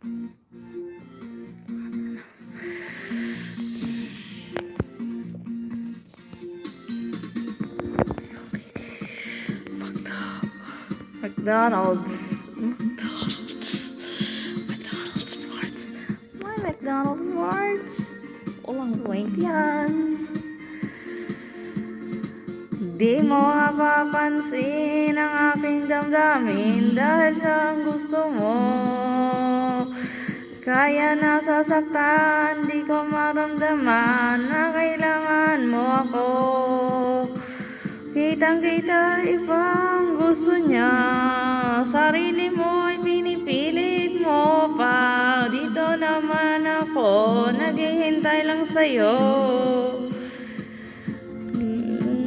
McDonald's. Parts. May McDonald's parts. Walang point yan. Di mo mapapansin ang aking damdamin dahil siyang gusto mo. Kaya nasasaktan, di ko maramdaman na kailangan mo ako. Kitang-kita ibang gusto niya, sarili mo ay pinipilit mo pa. Dito naman ako, naghihintay lang sa'yo.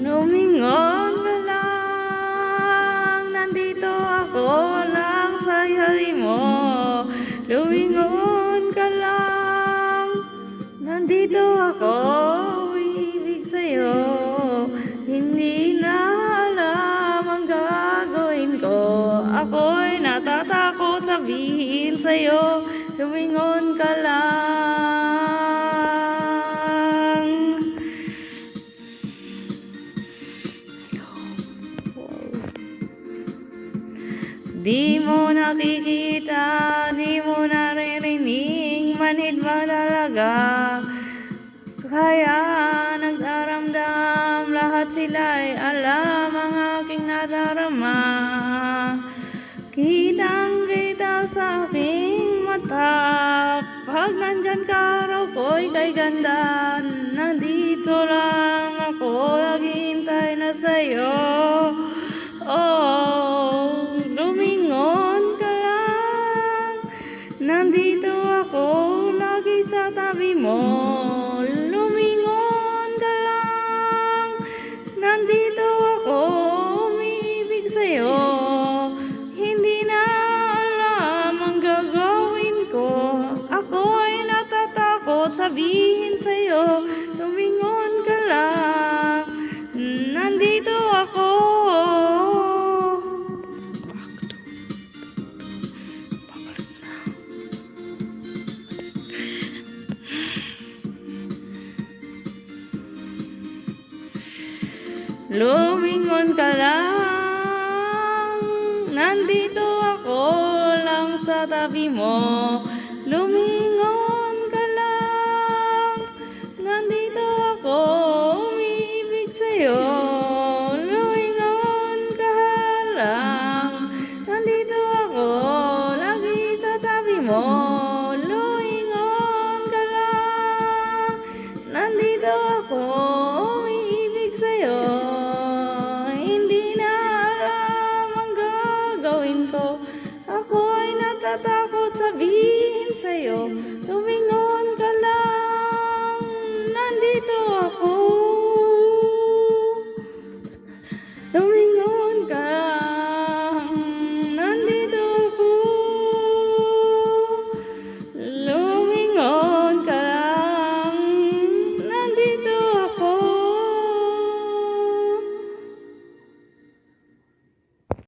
Lumingon ka lang, nandito ako lang sa hali mo. Lumingon ka lang, nandito ako, ibig sa'yo. Hindi na alam ang gagawin ko, ako'y natatakot sabihin sa'yo. Lumingon ka lang. Di mo nakikita, di mo naririnig, manhid ba talaga? Kaya nagdaramdam, lahat sila'y alam ang aking nadarama. Kitang-kita sa aking mata, pag nandyan ka raw ko'y kay ganda. Nandito lang ako, naghihintay na sa'yo. Oh, lumingon ka lang, nandito ako lagi sa tabi mo. Lumingon ka lang, nandito ako, umibig sa'yo. Hindi na alam ang gagawin ko, ako'y natatakot sabihin sa'yo. Lumingon ka lang, nandito ako. Lumingon ka lang, nandito ako lang sa tabi mo. Lumingon